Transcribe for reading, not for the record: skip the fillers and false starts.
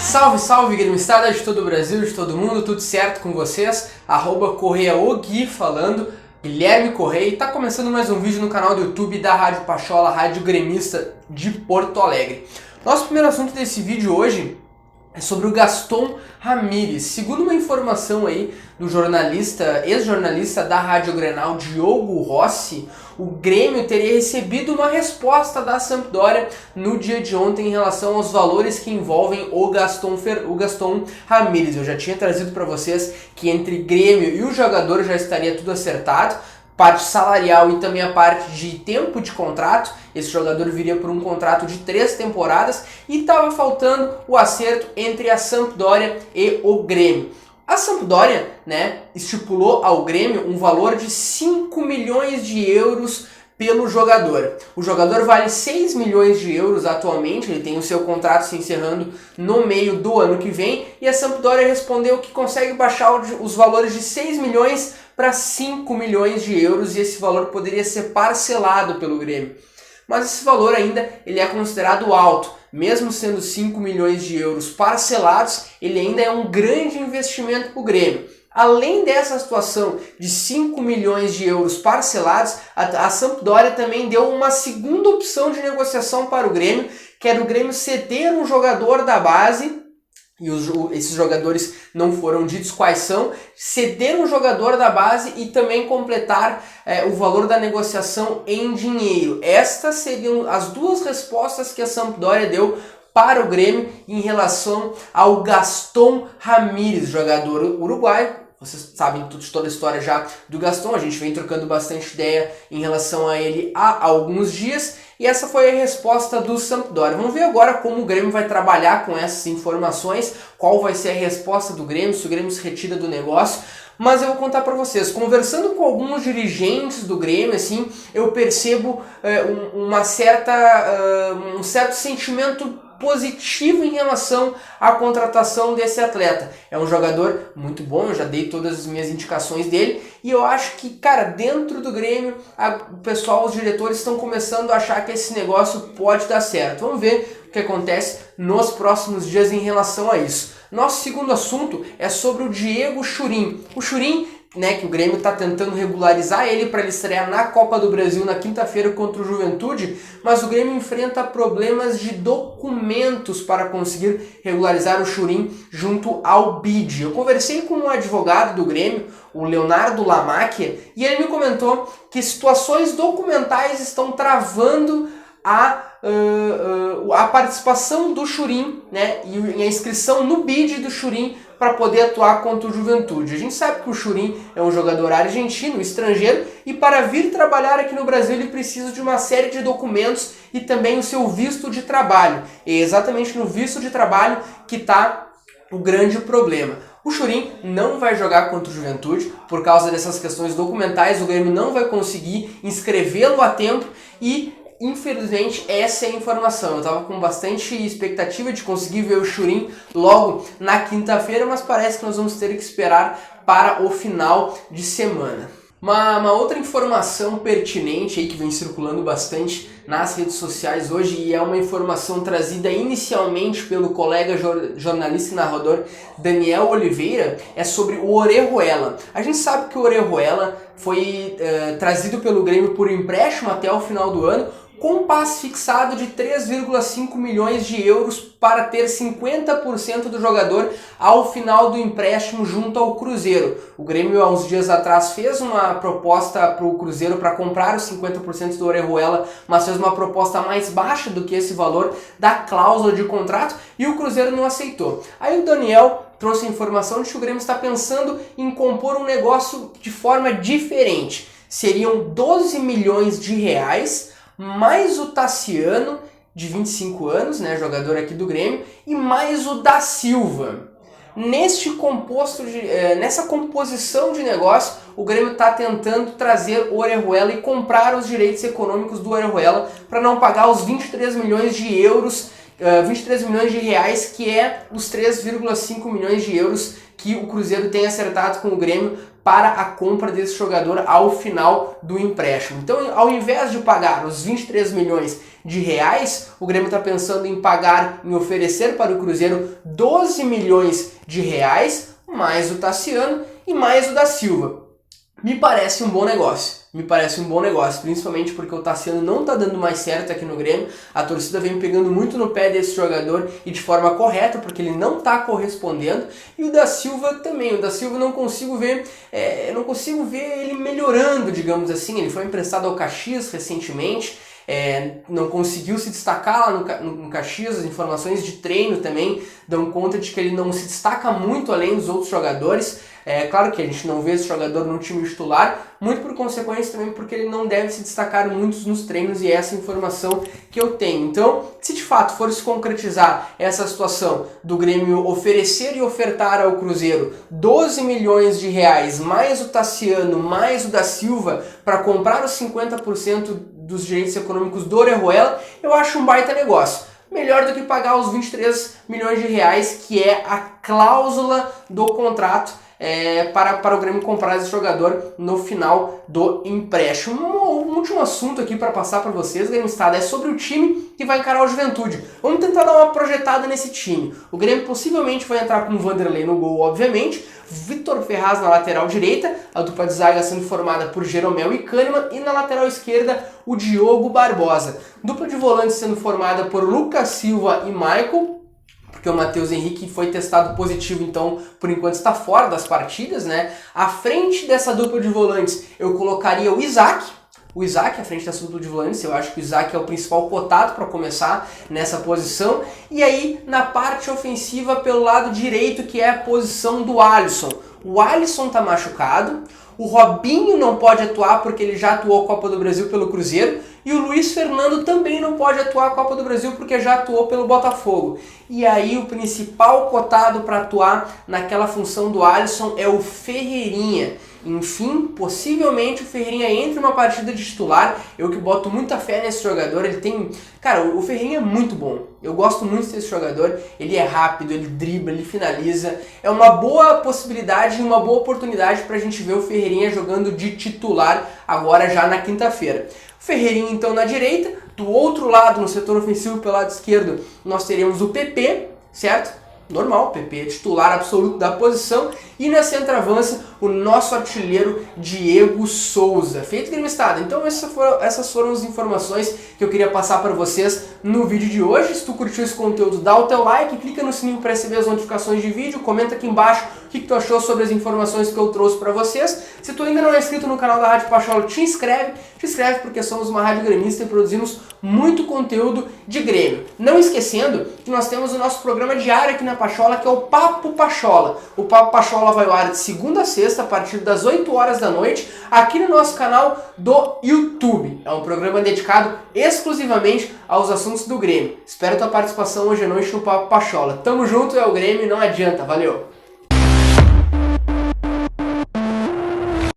Salve, salve, gremistada de todo o Brasil, de todo mundo, tudo certo com vocês? Correia Gui falando, Guilherme Correia, e tá começando mais um vídeo no canal do YouTube da Rádio Pachola, Rádio Gremista de Porto Alegre. Nosso primeiro assunto desse vídeo hoje é sobre o Gaston Ramírez. Segundo uma informação aí do jornalista, ex-jornalista da Rádio Grenal, Diogo Rossi, o Grêmio teria recebido uma resposta da Sampdoria no dia de ontem em relação aos valores que envolvem o Gaston Ramírez. Eu já tinha trazido para vocês que entre Grêmio e o jogador já estaria tudo acertado, parte salarial e também a parte de tempo de contrato. Esse jogador viria por um contrato de 3 temporadas e estava faltando o acerto entre a Sampdoria e o Grêmio. A Sampdoria, estipulou ao Grêmio um valor de 5 milhões de euros pelo jogador. O jogador vale 6 milhões de euros atualmente, ele tem o seu contrato se encerrando no meio do ano que vem, e a Sampdoria respondeu que consegue baixar os valores de 6 milhões para 5 milhões de euros, e esse valor poderia ser parcelado pelo Grêmio. Mas esse valor ainda ele é considerado alto. Mesmo sendo 5 milhões de euros parcelados, ele ainda é um grande investimento para o Grêmio. Além dessa situação de 5 milhões de euros parcelados, a Sampdoria também deu uma segunda opção de negociação para o Grêmio, que era o Grêmio ceder um jogador da base, e esses jogadores não foram ditos quais são, ceder um jogador da base e também completar o valor da negociação em dinheiro. Estas seriam as duas respostas que a Sampdoria deu para o Grêmio em relação ao Gaston Ramírez, jogador uruguaio. Vocês sabem toda a história já do Gaston, a gente vem trocando bastante ideia em relação a ele há alguns dias, e essa foi a resposta do Sampdoria. Vamos ver agora como o Grêmio vai trabalhar com essas informações, qual vai ser a resposta do Grêmio, se o Grêmio se retira do negócio. Mas eu vou contar para vocês, conversando com alguns dirigentes do Grêmio, assim, eu percebo um certo sentimento positivo em relação à contratação desse atleta. É um jogador muito bom, eu já dei todas as minhas indicações dele, e eu acho que, cara, dentro do Grêmio, o pessoal, os diretores estão começando a achar que esse negócio pode dar certo. Vamos ver o que acontece nos próximos dias em relação a isso. Nosso segundo assunto é sobre o Diego Churin. O Churin, que o Grêmio está tentando regularizar ele para ele estrear na Copa do Brasil na quinta-feira contra o Juventude, mas o Grêmio enfrenta problemas de documentos para conseguir regularizar o Churin junto ao BID. Eu conversei com um advogado do Grêmio, o Leonardo Lamacchia, e ele me comentou que situações documentais estão travando a participação do Churin, e a inscrição no BID do Churin para poder atuar contra o Juventude. A gente sabe que o Churin é um jogador argentino, estrangeiro, e para vir trabalhar aqui no Brasil ele precisa de uma série de documentos e também o seu visto de trabalho. É exatamente no visto de trabalho que está o grande problema. O Churin não vai jogar contra o Juventude por causa dessas questões documentais, o Grêmio não vai conseguir inscrevê-lo a tempo e, infelizmente, essa é a informação. Eu estava com bastante expectativa de conseguir ver o Churin logo na quinta-feira, mas parece que nós vamos ter que esperar para o final de semana. Uma outra informação pertinente aí que vem circulando bastante nas redes sociais hoje, e é uma informação trazida inicialmente pelo colega jornalista e narrador Daniel Oliveira, é sobre o Orejuela. A gente sabe que o Orejuela foi trazido pelo Grêmio por empréstimo até o final do ano, com passe fixado de 3,5 milhões de euros para ter 50% do jogador ao final do empréstimo junto ao Cruzeiro. O Grêmio, há uns dias atrás, fez uma proposta para o Cruzeiro para comprar os 50% do Orejuela, mas fez uma proposta mais baixa do que esse valor da cláusula de contrato, e o Cruzeiro não aceitou. Aí o Daniel trouxe a informação de que o Grêmio está pensando em compor um negócio de forma diferente. Seriam 12 milhões de reais, mais o Tassiano, de 25 anos, jogador aqui do Grêmio, e mais o da Silva. Nessa composição de negócio, o Grêmio está tentando trazer o Orejuela e comprar os direitos econômicos do Orejuela para não pagar os 23 milhões de euros, 23 milhões de reais, que é os 3,5 milhões de euros que o Cruzeiro tem acertado com o Grêmio para a compra desse jogador ao final do empréstimo. Então, ao invés de pagar os 23 milhões de reais, o Grêmio está pensando em pagar, em oferecer para o Cruzeiro 12 milhões de reais, mais o Tassiano e mais o da Silva. Me parece um bom negócio. Principalmente porque o Tassiano não está dando mais certo aqui no Grêmio. A torcida vem pegando muito no pé desse jogador e de forma correta, porque ele não está correspondendo. E o da Silva também. O da Silva eu não consigo ver ele melhorando, digamos assim. Ele foi emprestado ao Caxias recentemente. Não conseguiu se destacar lá no Caxias. As informações de treino também dão conta de que ele não se destaca muito além dos outros jogadores. Claro que a gente não vê esse jogador no time titular, muito por consequência também porque ele não deve se destacar muito nos treinos, e é essa informação que eu tenho. Então, se de fato for se concretizar essa situação do Grêmio oferecer e ofertar ao Cruzeiro 12 milhões de reais, mais o Tassiano, mais o da Silva, para comprar os 50% dos direitos econômicos do Orejuela, eu acho um baita negócio. Melhor do que pagar os 23 milhões de reais, que é a cláusula do contrato para o Grêmio comprar esse jogador no final do empréstimo. Um último assunto aqui para passar para vocês, Grêmio Estado, é sobre o time que vai encarar o Juventude. Vamos tentar dar uma projetada nesse time. O Grêmio possivelmente vai entrar com o Vanderlei no gol, obviamente, Vitor Ferraz na lateral direita, a dupla de zaga sendo formada por Jeromel e Kahneman, e na lateral esquerda o Diogo Barbosa. Dupla de volantes sendo formada por Lucas Silva e Michael, porque o Matheus Henrique foi testado positivo, então por enquanto está fora das partidas, né? À frente dessa dupla de volantes eu colocaria o Isaac à frente dessa dupla de volantes. Eu acho que o Isaac é o principal cotado para começar nessa posição. E aí na parte ofensiva pelo lado direito, que é a posição do Alisson. O Alisson está machucado, o Robinho não pode atuar porque ele já atuou a Copa do Brasil pelo Cruzeiro, e o Luiz Fernando também não pode atuar a Copa do Brasil porque já atuou pelo Botafogo. E aí o principal cotado para atuar naquela função do Alisson é o Ferreirinha. Enfim, possivelmente o Ferreirinha entre uma partida de titular. Eu que boto muita fé nesse jogador. Ele tem... Cara, o Ferreirinha é muito bom. Eu gosto muito desse jogador. Ele é rápido, ele dribla, ele finaliza. É uma boa possibilidade e uma boa oportunidade pra gente ver o Ferreirinha jogando de titular agora já na quinta-feira. O Ferreirinha então na direita. Do outro lado, no setor ofensivo pelo lado esquerdo, nós teremos o PP, certo? Normal, o PP é titular absoluto da posição. E na centroavança, o nosso artilheiro Diego Souza. Feito, Grêmio Estado. Então essas foram as informações que eu queria passar para vocês no vídeo de hoje. Se tu curtiu esse conteúdo, dá o teu like, clica no sininho para receber as notificações de vídeo, comenta aqui embaixo o que tu achou sobre as informações que eu trouxe para vocês. Se tu ainda não é inscrito no canal da Rádio Pachola, te inscreve porque somos uma rádio gremista e produzimos muito conteúdo de Grêmio. Não esquecendo que nós temos o nosso programa diário aqui na Pachola, que é o Papo Pachola. O Papo Pachola vai ao ar de segunda a sexta, a partir das 8 horas da noite, aqui no nosso canal do YouTube. É um programa dedicado exclusivamente aos assuntos do Grêmio. Espero tua participação hoje à noite no Papo Pachola. Tamo junto, é o Grêmio, não adianta. Valeu!